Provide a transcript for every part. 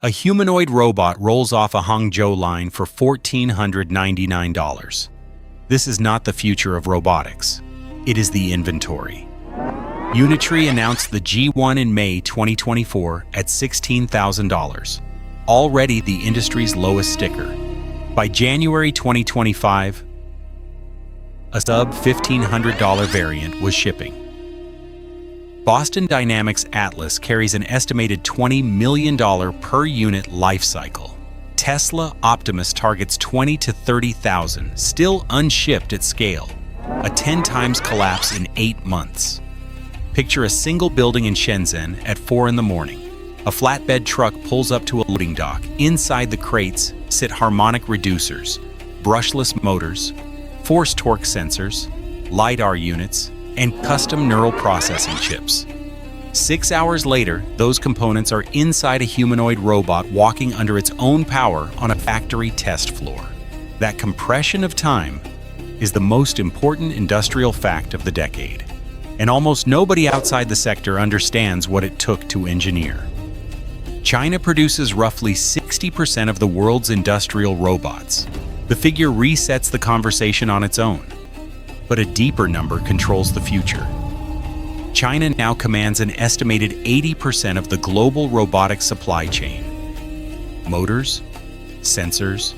A humanoid robot rolls off a Hangzhou line for $1,499. This is not the future of robotics. It is the inventory. Unitree announced the G1 in May 2024 at $16,000, already the industry's lowest sticker. By January 2025, a sub-$1,500 variant was shipping. Boston Dynamics Atlas carries an estimated $20 million per unit life cycle. Tesla Optimus targets 20 to 30,000, still unshipped at scale. A 10 times collapse in 8 months. Picture a single building in Shenzhen at 4 in the morning. A flatbed truck pulls up to a loading dock. Inside the crates sit harmonic reducers, brushless motors, force torque sensors, LiDAR units, and custom neural processing chips. 6 hours later, those components are inside a humanoid robot walking under its own power on a factory test floor. That compression of time is the most important industrial fact of the decade, and almost nobody outside the sector understands what it took to engineer. China produces roughly 60% of the world's industrial robots. The figure resets the conversation on its own. But a deeper number controls the future. China now commands an estimated 80% of the global robotic supply chain. Motors, sensors,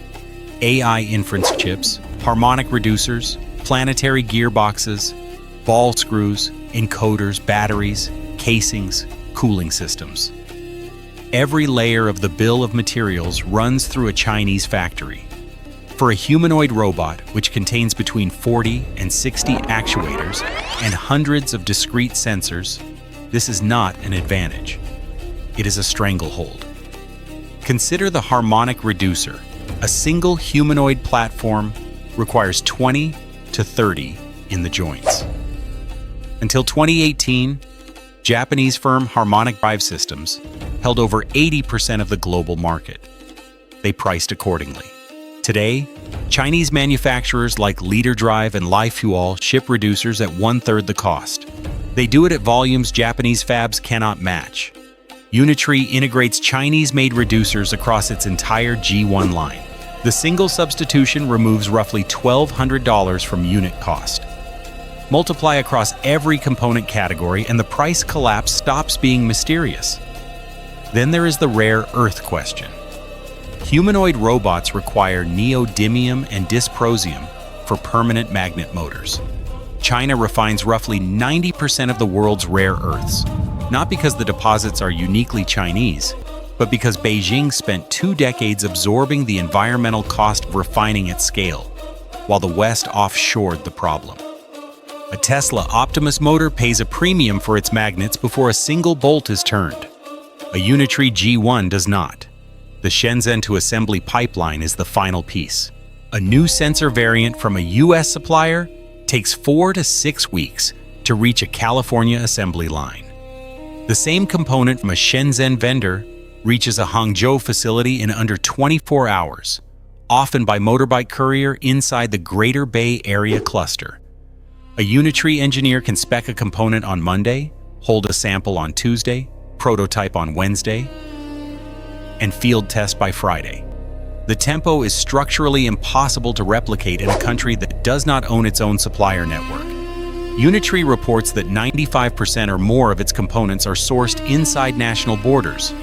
AI inference chips, harmonic reducers, planetary gearboxes, ball screws, encoders, batteries, casings, cooling systems. Every layer of the bill of materials runs through a Chinese factory. For a humanoid robot, which contains between 40 and 60 actuators and hundreds of discrete sensors, this is not an advantage. It is a stranglehold. Consider the harmonic reducer. A single humanoid platform requires 20 to 30 in the joints. Until 2018, Japanese firm Harmonic Drive Systems held over 80% of the global market. They priced accordingly. Today, Chinese manufacturers like Leader Drive and LiFuel ship reducers at 1/3 the cost. They do it at volumes Japanese fabs cannot match. Unitree integrates Chinese-made reducers across its entire G1 line. The single substitution removes roughly $1,200 from unit cost. Multiply across every component category and the price collapse stops being mysterious. Then there is the rare earth question. Humanoid robots require neodymium and dysprosium for permanent magnet motors. China refines roughly 90% of the world's rare earths, not because the deposits are uniquely Chinese, but because Beijing spent 2 decades absorbing the environmental cost of refining at scale, while the West offshored the problem. A Tesla Optimus motor pays a premium for its magnets before a single bolt is turned. A Unitree G1 does not. The Shenzhen to assembly pipeline is the final piece. A new sensor variant from a US supplier takes 4 to 6 weeks to reach a California assembly line. The same component from a Shenzhen vendor reaches a Hangzhou facility in under 24 hours, often by motorbike courier inside the Greater Bay Area cluster. A Unitree engineer can spec a component on Monday, hold a sample on Tuesday, prototype on Wednesday, and field test by Friday. The tempo is structurally impossible to replicate in a country that does not own its own supplier network. Unitree reports that 95% or more of its components are sourced inside national borders.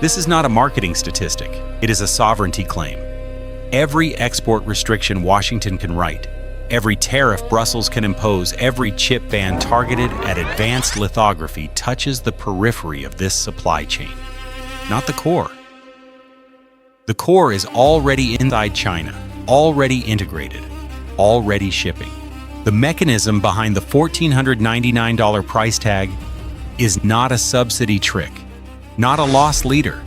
This is not a marketing statistic, it is a sovereignty claim. Every export restriction Washington can write, every tariff Brussels can impose, every chip ban targeted at advanced lithography touches the periphery of this supply chain, not the core. The core is already inside China, already integrated, already shipping. The mechanism behind the $1,499 price tag is not a subsidy trick, not a loss leader.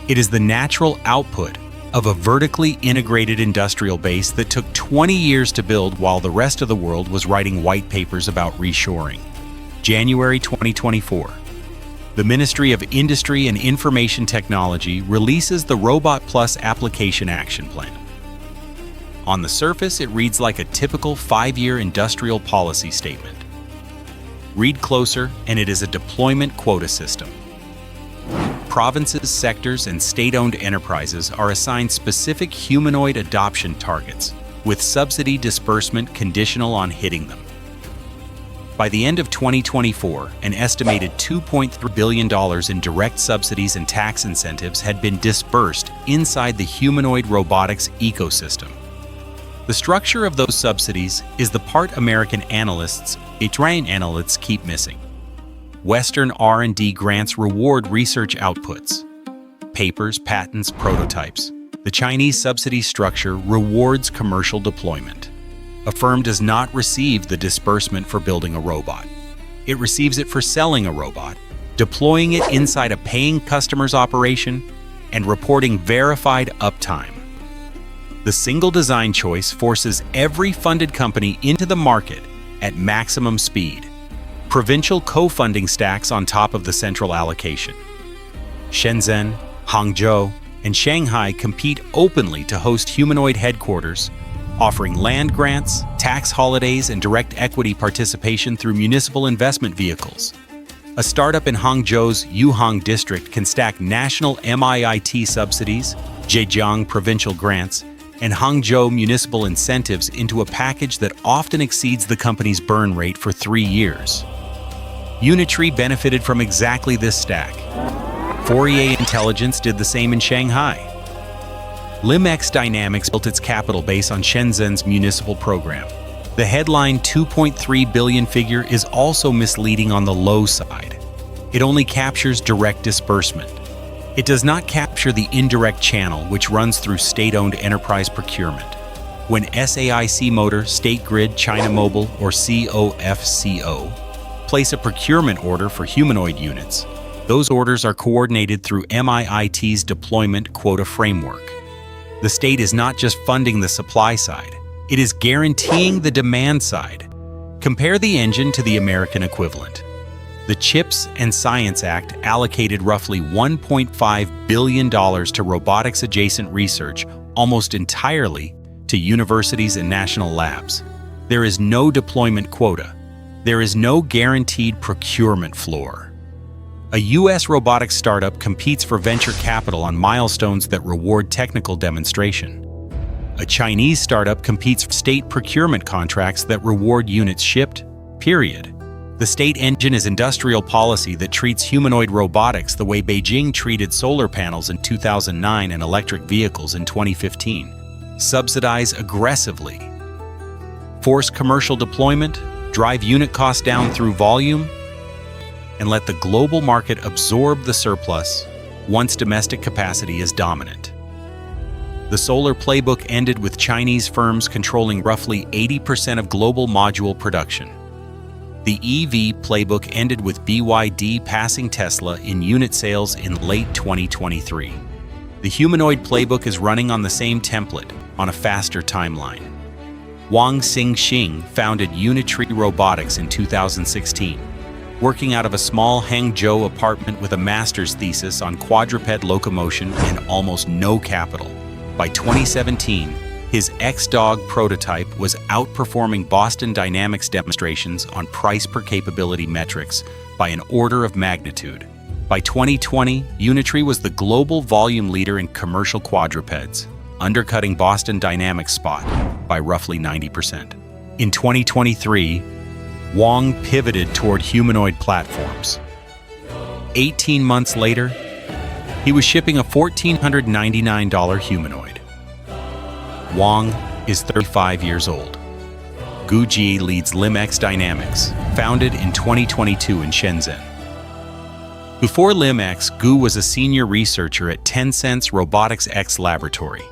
It is the natural output of a vertically integrated industrial base that took 20 years to build while the rest of the world was writing white papers about reshoring. January 2024. The Ministry of Industry and Information Technology releases the Robot Plus Application Action Plan. On the surface, it reads like a typical 5-year industrial policy statement. Read closer, and it is a deployment quota system. provinces, sectors, and state-owned enterprises are assigned specific humanoid adoption targets, with subsidy disbursement conditional on hitting them. By the end of 2024, an estimated $2.3 billion in direct subsidies and tax incentives had been disbursed inside the humanoid robotics ecosystem. The structure of those subsidies is the part American analysts keep missing. Western R&D grants reward research outputs, papers, patents, prototypes. The Chinese subsidy structure rewards commercial deployment. A firm does not receive the disbursement for building a robot. It receives it for selling a robot, deploying it inside a paying customer's operation, and reporting verified uptime. The single design choice forces every funded company into the market at maximum speed. Provincial co-funding stacks on top of the central allocation. Shenzhen, Hangzhou, and Shanghai compete openly to host humanoid headquarters, offering land grants, tax holidays, and direct equity participation through municipal investment vehicles. A startup in Hangzhou's Yuhang district can stack national MIIT subsidies, Zhejiang provincial grants, and Hangzhou municipal incentives into a package that often exceeds the company's burn rate for 3 years. Unitree benefited from exactly this stack. Fourier Intelligence did the same in Shanghai. LimX Dynamics built its capital base on Shenzhen's municipal program. The headline $2.3 billion figure is also misleading on the low side. It only captures direct disbursement. It does not capture the indirect channel, which runs through state-owned enterprise procurement. When SAIC Motor, State Grid, China Mobile, or COFCO place a procurement order for humanoid units, those orders are coordinated through MIIT's deployment quota framework. The state is not just funding the supply side, it is guaranteeing the demand side. Compare the engine to the American equivalent. The CHIPS and Science Act allocated roughly $1.5 billion to robotics-adjacent research, almost entirely to universities and national labs. There is no deployment quota. There is no guaranteed procurement floor. A U.S. robotics startup competes for venture capital on milestones that reward technical demonstration. A Chinese startup competes for state procurement contracts that reward units shipped, period. The state engine is industrial policy that treats humanoid robotics the way Beijing treated solar panels in 2009 and electric vehicles in 2015. Subsidize aggressively. Force commercial deployment, drive unit costs down through volume, and let the global market absorb the surplus once domestic capacity is dominant. The solar playbook ended with Chinese firms controlling roughly 80% of global module production. The EV playbook ended with BYD passing Tesla in unit sales in late 2023. The humanoid playbook is running on the same template, on a faster timeline. Wang Xingxing founded Unitree Robotics in 2016, working out of a small Hangzhou apartment with a master's thesis on quadruped locomotion and almost no capital. By 2017, his X-Dog prototype was outperforming Boston Dynamics demonstrations on price per capability metrics by an order of magnitude. By 2020, Unitree was the global volume leader in commercial quadrupeds, undercutting Boston Dynamics' spot by roughly 90%. In 2023, Wang pivoted toward humanoid platforms. 18 months later, he was shipping a $1,499 humanoid. Wang is 35 years old. Gu Ji leads LimX Dynamics, founded in 2022 in Shenzhen. Before LimX, Gu was a senior researcher at Tencent's Robotics X laboratory.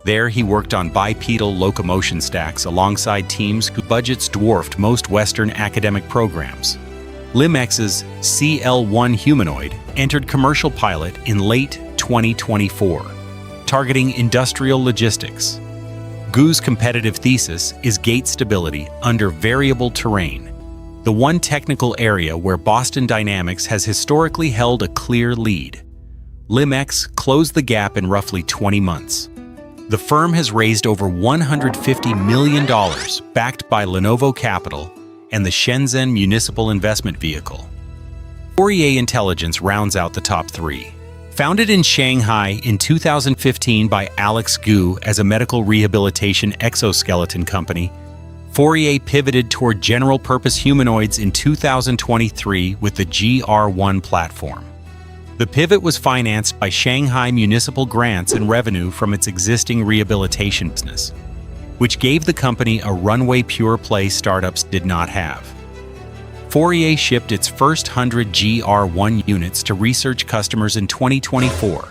There, he worked on bipedal locomotion stacks alongside teams whose budgets dwarfed most Western academic programs. LimX's CL1 humanoid entered commercial pilot in late 2024, targeting industrial logistics. Gu's competitive thesis is gate stability under variable terrain, the one technical area where Boston Dynamics has historically held a clear lead. LimX closed the gap in roughly 20 months. The firm has raised over $150 million, backed by Lenovo Capital and the Shenzhen Municipal Investment Vehicle. Fourier Intelligence rounds out the top three. Founded in Shanghai in 2015 by Alex Gu as a medical rehabilitation exoskeleton company, Fourier pivoted toward general-purpose humanoids in 2023 with the GR1 platform. The pivot was financed by Shanghai municipal grants and revenue from its existing rehabilitation business, which gave the company a runway pure-play startups did not have. Fourier shipped its first 100 GR1 units to research customers in 2024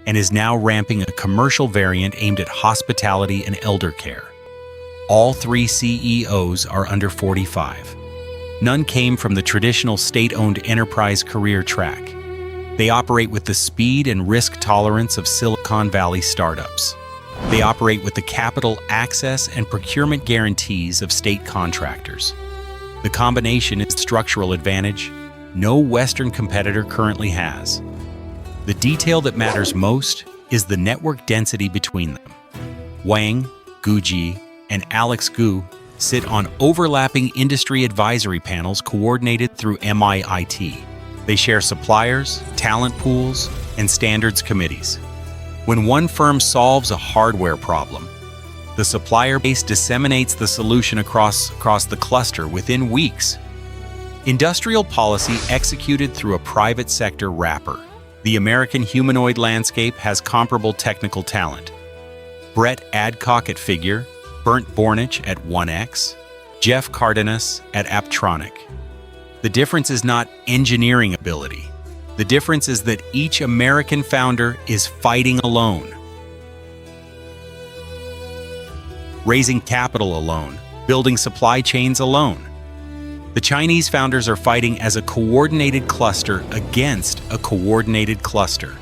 and is now ramping a commercial variant aimed at hospitality and elder care. All three CEOs are under 45. None came from the traditional state-owned enterprise career track. They operate with the speed and risk tolerance of Silicon Valley startups. They operate with the capital access and procurement guarantees of state contractors. The combination is a structural advantage no Western competitor currently has. The detail that matters most is the network density between them. Wang, Guji, and Alex Gu sit on overlapping industry advisory panels coordinated through MIIT. They share suppliers, talent pools, and standards committees. When one firm solves a hardware problem, the supplier base disseminates the solution across the cluster within weeks. Industrial policy executed through a private sector wrapper. The American humanoid landscape has comparable technical talent. Brett Adcock at Figure, Bernd Bornich at 1X, Jeff Cardenas at Aptronic. The difference is not engineering ability. The difference is that each American founder is fighting alone. Raising capital alone, building supply chains alone. The Chinese founders are fighting as a coordinated cluster against a coordinated cluster.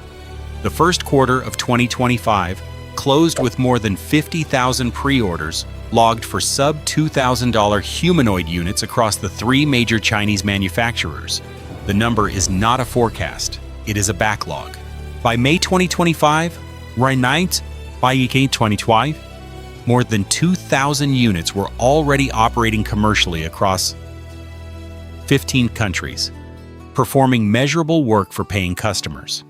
The first quarter of 2025 closed with more than 50,000 pre-orders logged for sub-$2,000 humanoid units across the three major Chinese manufacturers. The number is not a forecast, it is a backlog. By May 2025, right now, by 2025, more than 2,000 units were already operating commercially across 15 countries, performing measurable work for paying customers.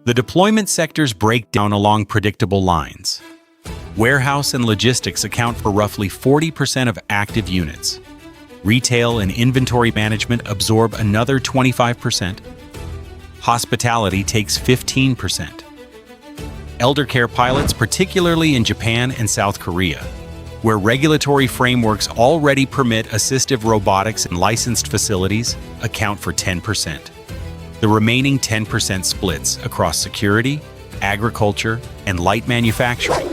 The deployment sectors break down along predictable lines. Warehouse and logistics account for roughly 40% of active units. Retail and inventory management absorb another 25%. Hospitality takes 15%. Elder care pilots, particularly in Japan and South Korea, where regulatory frameworks already permit assistive robotics in licensed facilities, account for 10%. The remaining 10% splits across security, agriculture, and light manufacturing.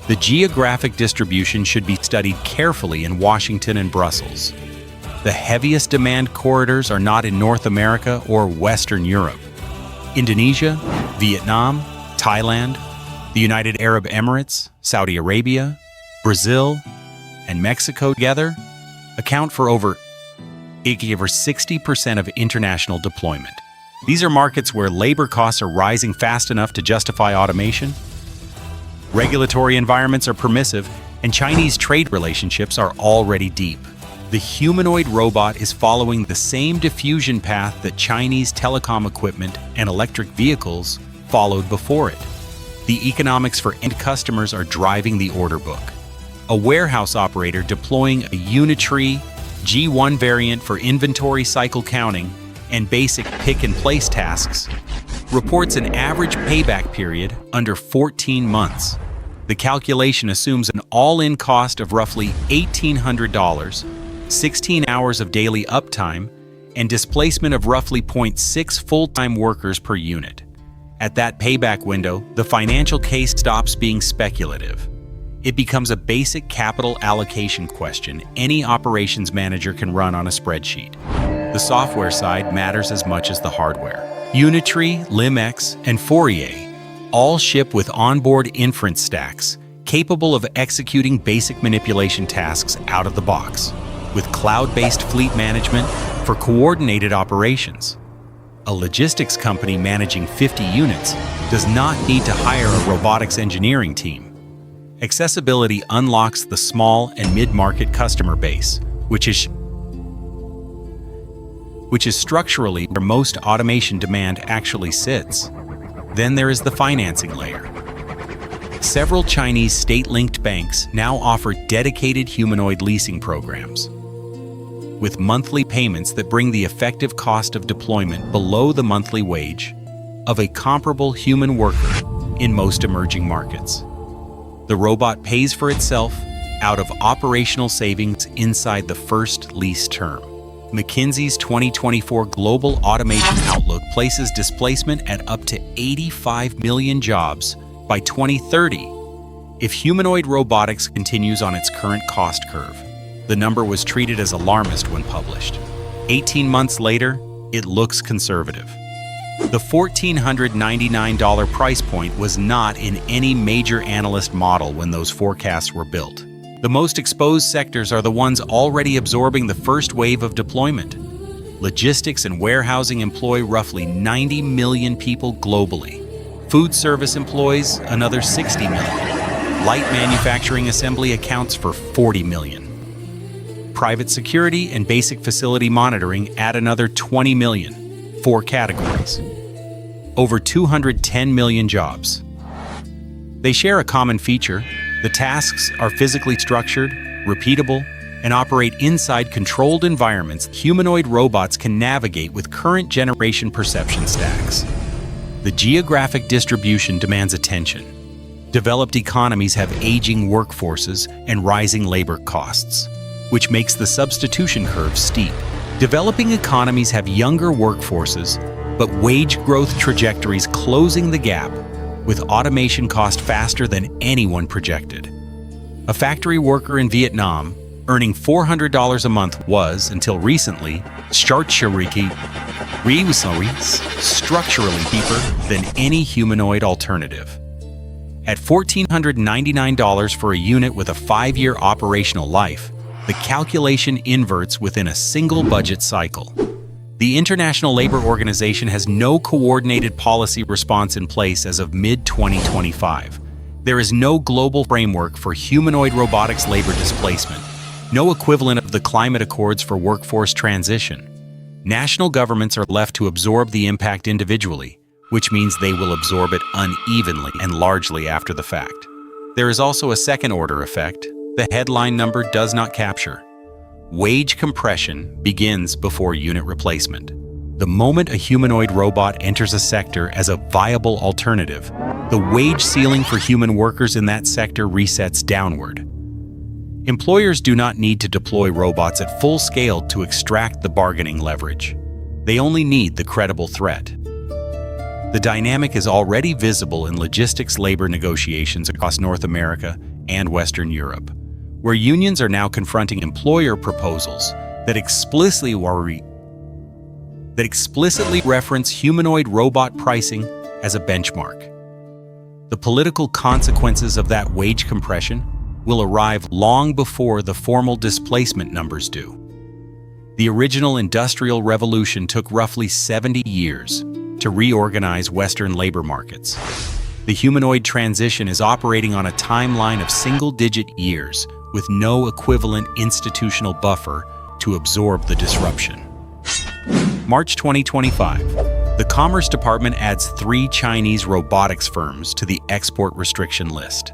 The geographic distribution should be studied carefully in Washington and Brussels. The heaviest demand corridors are not in North America or Western Europe. Indonesia, Vietnam, Thailand, the United Arab Emirates, Saudi Arabia, Brazil, and Mexico together account for over 60% of international deployment. These are markets where labor costs are rising fast enough to justify automation. Regulatory environments are permissive, and Chinese trade relationships are already deep. The humanoid robot is following the same diffusion path that Chinese telecom equipment and electric vehicles followed before it. The economics for end customers are driving the order book. A warehouse operator deploying a Unitree G1 variant for inventory cycle counting and basic pick-and-place tasks reports an average payback period under 14 months. The calculation assumes an all-in cost of roughly $1,800, 16 hours of daily uptime, and displacement of roughly 0.6 full-time workers per unit. At that payback window, the financial case stops being speculative. It becomes a basic capital allocation question any operations manager can run on a spreadsheet. The software side matters as much as the hardware. Unitree, LimX, and Fourier all ship with onboard inference stacks capable of executing basic manipulation tasks out of the box, with cloud-based fleet management for coordinated operations. A logistics company managing 50 units does not need to hire a robotics engineering team. Accessibility unlocks the small and mid-market customer base, which is which is structurally where most automation demand actually sits. Then there is the financing layer. Several Chinese state-linked banks now offer dedicated humanoid leasing programs, with monthly payments that bring the effective cost of deployment below the monthly wage of a comparable human worker in most emerging markets. The robot pays for itself out of operational savings inside the first lease term. McKinsey's 2024 Global Automation Outlook places displacement at up to 85 million jobs by 2030 if humanoid robotics continues on its current cost curve. The number was treated as alarmist when published. 18 months later, it looks conservative. The $1,499 price point was not in any major analyst model when those forecasts were built. The most exposed sectors are the ones already absorbing the first wave of deployment. Logistics and warehousing employ roughly 90 million people globally. Food service employs another 60 million. Light manufacturing assembly accounts for 40 million. Private security and basic facility monitoring add another 20 million, 4 categories. Over 210 million jobs. They share a common feature. The tasks are physically structured, repeatable, and operate inside controlled environments humanoid robots can navigate with current generation perception stacks. The geographic distribution demands attention. Developed economies have aging workforces and rising labor costs, which makes the substitution curve steep. Developing economies have younger workforces, but wage growth trajectories closing the gap, with automation cost faster than anyone projected. A factory worker in Vietnam earning $400 a month was, until recently, structurally cheaper than any humanoid alternative. At $1,499 for a unit with a 5-year operational life, the calculation inverts within a single budget cycle. The International Labor Organization has no coordinated policy response in place as of mid-2025. There is no global framework for humanoid robotics labor displacement, no equivalent of the climate accords for workforce transition. National governments are left to absorb the impact individually, which means they will absorb it unevenly and largely after the fact. There is also a second-order effect the headline number does not capture. Wage compression begins before unit replacement. The moment a humanoid robot enters a sector as a viable alternative, the wage ceiling for human workers in that sector resets downward. Employers do not need to deploy robots at full scale to extract the bargaining leverage. They only need the credible threat. The dynamic is already visible in logistics labor negotiations across North America and Western Europe, where unions are now confronting employer proposals that explicitly reference humanoid robot pricing as a benchmark. The political consequences of that wage compression will arrive long before the formal displacement numbers do. The original Industrial Revolution took roughly 70 years to reorganize Western labor markets. The humanoid transition is operating on a timeline of single-digit years with no equivalent institutional buffer to absorb the disruption. March 2025, the Commerce Department adds 3 Chinese robotics firms to the export restriction list,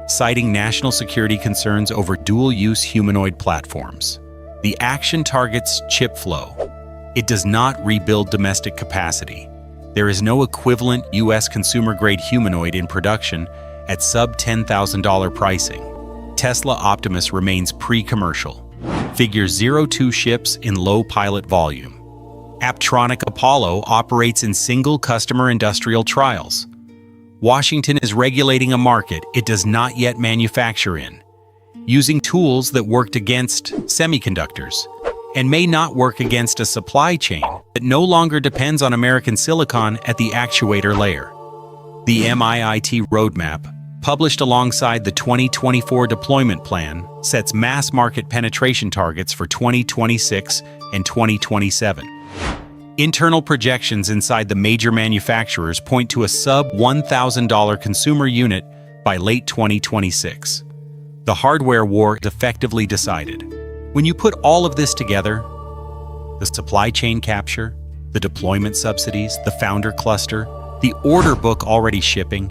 citing national security concerns over dual-use humanoid platforms. The action targets chip flow. It does not rebuild domestic capacity. There is no equivalent U.S. consumer-grade humanoid in production at sub-$10,000 pricing. Tesla Optimus remains pre-commercial. Figure 02 ships in low pilot volume. Apptronik Apollo operates in single customer industrial trials. Washington is regulating a market it does not yet manufacture in, using tools that worked against semiconductors and may not work against a supply chain that no longer depends on American silicon at the actuator layer. The MIIT roadmap, published alongside the 2024 deployment plan, sets mass market penetration targets for 2026 and 2027. Internal projections inside the major manufacturers point to a sub-$1,000 consumer unit by late 2026. The hardware war is effectively decided. When you put all of this together, The supply chain capture, the deployment subsidies, the founder cluster, the order book already shipping.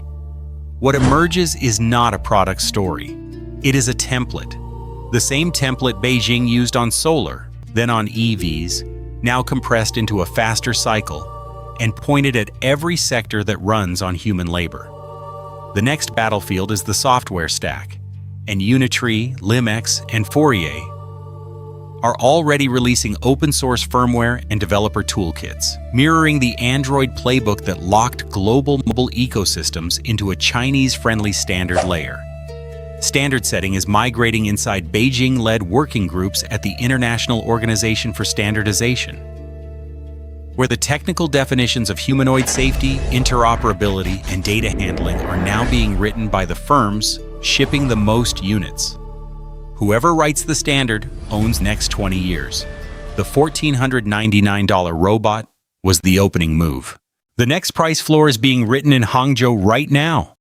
What emerges is not a product story. It is a template. The same template Beijing used on solar, then on EVs, now compressed into a faster cycle and pointed at every sector that runs on human labor. The next battlefield is the software stack, and Unitree, Limex, and Fourier are already releasing open-source firmware and developer toolkits, mirroring the Android playbook that locked global mobile ecosystems into a Chinese-friendly standard layer. Standard setting is migrating inside Beijing-led working groups at the International Organization for Standardization, where the technical definitions of humanoid safety, interoperability, and data handling are now being written by the firms shipping the most units. Whoever writes the standard owns next 20 years. The $1,499 robot was the opening move. The next price floor is being written in Hangzhou right now.